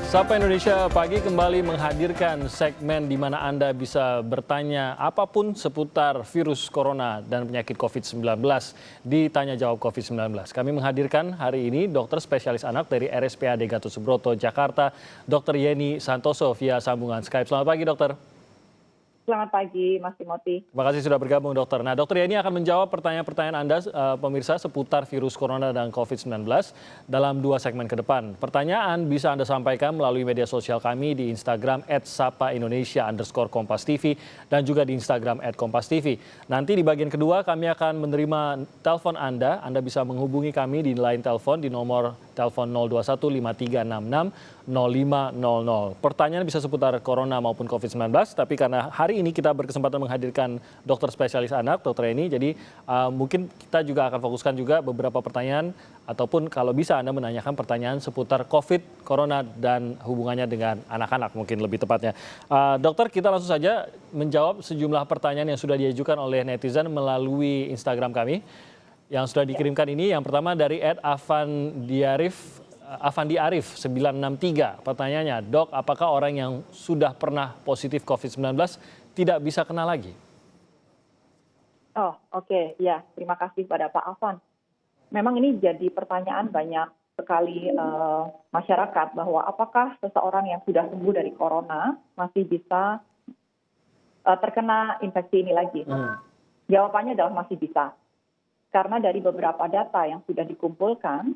Sapa Indonesia Pagi kembali menghadirkan segmen di mana Anda bisa bertanya apapun seputar virus corona dan penyakit COVID-19 di Tanya Jawab COVID-19. Kami menghadirkan hari ini dokter spesialis anak dari RSPAD Gatot Subroto, Jakarta, Dr. Yeni Santoso via sambungan Skype. Selamat pagi, dokter. Selamat pagi, Mas Timothy. Terima kasih sudah bergabung, dokter. Nah, dokter Yeni akan menjawab pertanyaan-pertanyaan Anda, pemirsa, seputar virus corona dan COVID-19 dalam 2 segmen ke depan. Pertanyaan bisa Anda sampaikan melalui media sosial kami di Instagram @sapaindonesia_kompastv dan juga di Instagram @kompastv. Nanti di bagian kedua kami akan menerima telepon Anda. Anda bisa menghubungi kami di line telepon di nomor telepon 021 5366 0500. Pertanyaan bisa seputar corona maupun COVID-19, tapi karena hari ini kita berkesempatan menghadirkan dokter spesialis anak, dokter Yeni, jadi mungkin kita juga akan fokuskan juga beberapa pertanyaan ataupun kalau bisa Anda menanyakan pertanyaan seputar COVID, corona, dan hubungannya dengan anak-anak mungkin lebih tepatnya. Dokter, kita langsung saja menjawab sejumlah pertanyaan yang sudah diajukan oleh netizen melalui Instagram kami. Yang sudah dikirimkan ini, yang pertama dari Afandi Arif 963. Pertanyaannya, dok, apakah orang yang sudah pernah positif COVID-19 tidak bisa kena lagi? Oh, oke. Ya, terima kasih pada Pak Afan. Memang ini jadi pertanyaan banyak sekali masyarakat bahwa apakah seseorang yang sudah sembuh dari corona masih bisa terkena infeksi ini lagi? Jawabannya adalah masih bisa. Karena dari beberapa data yang sudah dikumpulkan,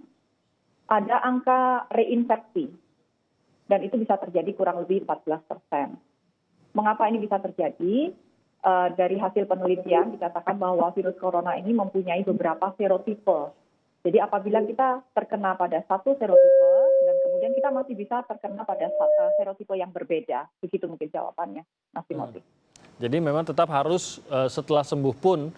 ada angka reinfeksi. Dan itu bisa terjadi kurang lebih 14%. Mengapa ini bisa terjadi? Dari hasil penelitian dikatakan bahwa virus corona ini mempunyai beberapa serotipe. Jadi apabila kita terkena pada satu serotipe dan kemudian kita masih bisa terkena pada serotipe yang berbeda. Begitu mungkin jawabannya, Mas Timothy. Jadi memang tetap harus setelah sembuh pun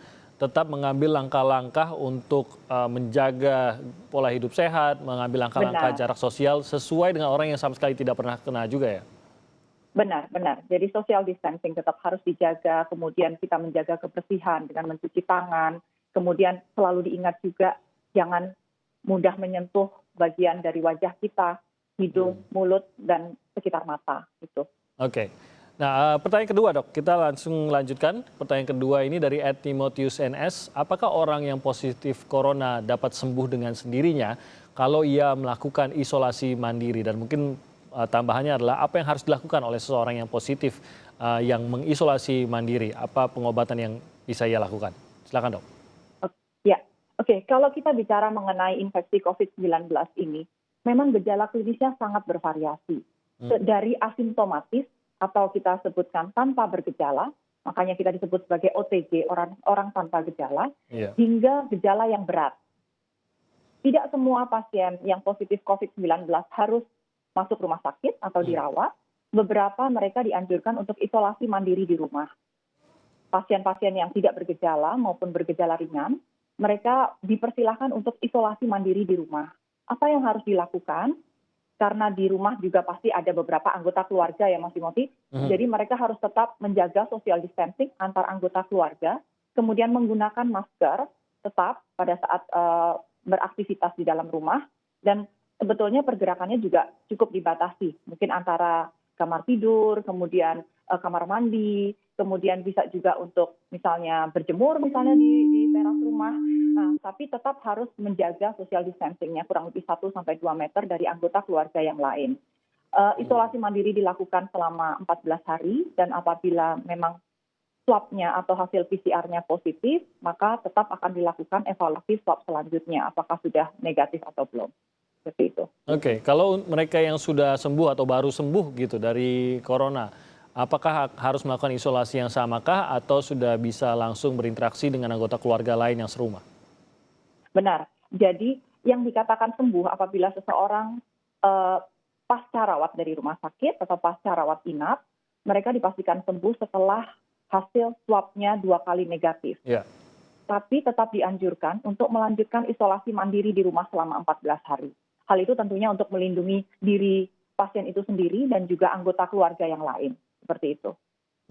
tetap mengambil langkah-langkah untuk menjaga pola hidup sehat, mengambil langkah-langkah jarak sosial sesuai dengan orang yang sama sekali tidak pernah kena juga ya? Benar. Jadi social distancing tetap harus dijaga, kemudian kita menjaga kebersihan dengan mencuci tangan, kemudian selalu diingat juga jangan mudah menyentuh bagian dari wajah kita, hidung, mulut, dan sekitar mata. Gitu. Oke. Nah, pertanyaan kedua, dok. Kita langsung lanjutkan. Pertanyaan kedua ini dari @Timotius NS. Apakah orang yang positif corona dapat sembuh dengan sendirinya kalau ia melakukan isolasi mandiri? Dan mungkin tambahannya adalah apa yang harus dilakukan oleh seseorang yang positif yang mengisolasi mandiri? Apa pengobatan yang bisa ia lakukan? Silakan, dok. Ya, oke. Kalau kita bicara mengenai infeksi COVID-19 ini, memang gejala klinisnya sangat bervariasi. Dari asimptomatis atau kita sebutkan tanpa bergejala, makanya kita disebut sebagai OTG, orang tanpa gejala, hingga gejala yang berat. Tidak semua pasien yang positif COVID-19 harus masuk rumah sakit atau dirawat. Beberapa mereka dianjurkan untuk isolasi mandiri di rumah. Pasien-pasien yang tidak bergejala maupun bergejala ringan, mereka dipersilahkan untuk isolasi mandiri di rumah. Apa yang harus dilakukan? Karena di rumah juga pasti ada beberapa anggota keluarga ya, Mas Timothy. Jadi mereka harus tetap menjaga social distancing antar anggota keluarga, kemudian menggunakan masker tetap pada saat beraktivitas di dalam rumah, dan sebetulnya pergerakannya juga cukup dibatasi. Mungkin antara kamar tidur, kemudian kamar mandi, kemudian bisa juga untuk misalnya berjemur misalnya di teras rumah. Nah, tapi tetap harus menjaga social distancing-nya kurang lebih 1-2 meter dari anggota keluarga yang lain. Isolasi mandiri dilakukan selama 14 hari dan apabila memang swab-nya atau hasil PCR-nya positif, maka tetap akan dilakukan evaluasi swab selanjutnya apakah sudah negatif atau belum. Seperti itu. Oke, kalau mereka yang sudah sembuh atau baru sembuh gitu dari corona, apakah harus melakukan isolasi yang samakah atau sudah bisa langsung berinteraksi dengan anggota keluarga lain yang serumah? Benar. Jadi yang dikatakan sembuh apabila seseorang pasca rawat dari rumah sakit atau pasca rawat inap, mereka dipastikan sembuh setelah hasil swab-nya 2 kali negatif. Tapi tetap dianjurkan untuk melanjutkan isolasi mandiri di rumah selama 14 hari. Hal itu tentunya untuk melindungi diri pasien itu sendiri dan juga anggota keluarga yang lain. Seperti itu.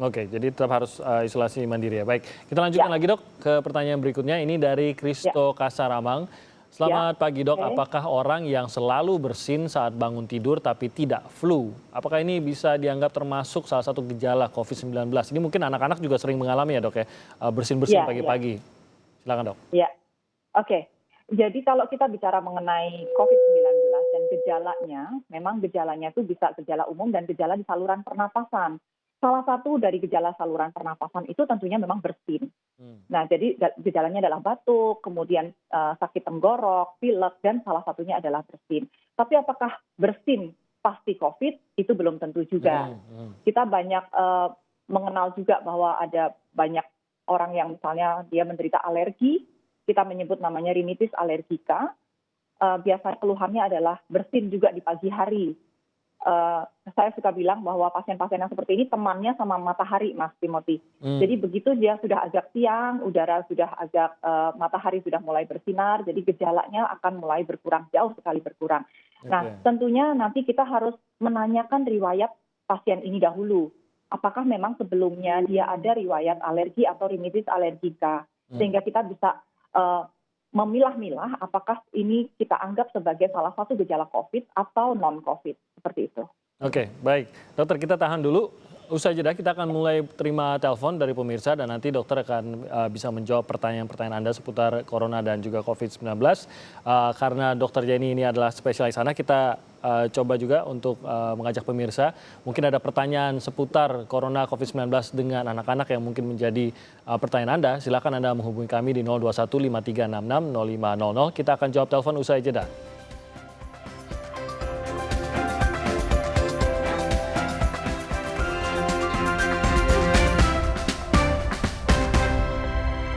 Oke, jadi tetap harus isolasi mandiri ya. Baik, kita lanjutkan lagi, dok, ke pertanyaan berikutnya. Ini dari Kristo Kasaramang. Selamat pagi dok, oke. apakah orang yang selalu bersin saat bangun tidur tapi tidak flu, apakah ini bisa dianggap termasuk salah satu gejala COVID-19? Ini mungkin anak-anak juga sering mengalami ya dok ya, bersin-bersin Iya, iya, pagi-pagi. Silakan dok. iya. Oke. Jadi kalau kita bicara mengenai COVID-19 dan gejalanya, memang gejalanya itu bisa gejala umum dan gejala di saluran pernapasan. Salah satu dari gejala saluran pernapasan itu tentunya memang bersin. Hmm. Nah, jadi gejalanya adalah batuk, kemudian sakit tenggorok, pilek, dan salah satunya adalah bersin. Tapi apakah bersin pasti COVID? Itu belum tentu juga. Kita banyak mengenal juga bahwa ada banyak orang yang misalnya dia menderita alergi, kita menyebut namanya rinitis alergika. Biasanya keluhannya adalah bersin juga di pagi hari. Saya suka bilang bahwa pasien-pasien yang seperti ini temannya sama matahari, Mas Timothy. Jadi begitu dia sudah agak siang, udara sudah agak matahari sudah mulai bersinar, jadi gejalanya akan mulai berkurang, jauh sekali berkurang. Nah, tentunya nanti kita harus menanyakan riwayat pasien ini dahulu. Apakah memang sebelumnya dia ada riwayat alergi atau rinitis alergika, sehingga kita bisa memilah-milah apakah ini kita anggap sebagai salah satu gejala COVID atau non-COVID, seperti itu. Oke, baik. Dokter, kita tahan dulu. Usai jeda kita akan mulai terima telepon dari pemirsa dan nanti dokter akan bisa menjawab pertanyaan-pertanyaan Anda seputar corona dan juga COVID-19. Karena dokter Jenny ini adalah spesialis anak, kita coba juga untuk mengajak pemirsa. Mungkin ada pertanyaan seputar corona COVID-19 dengan anak-anak yang mungkin menjadi pertanyaan Anda. Silakan Anda menghubungi kami di 021 5366 0500. Kita akan jawab telepon usai jeda.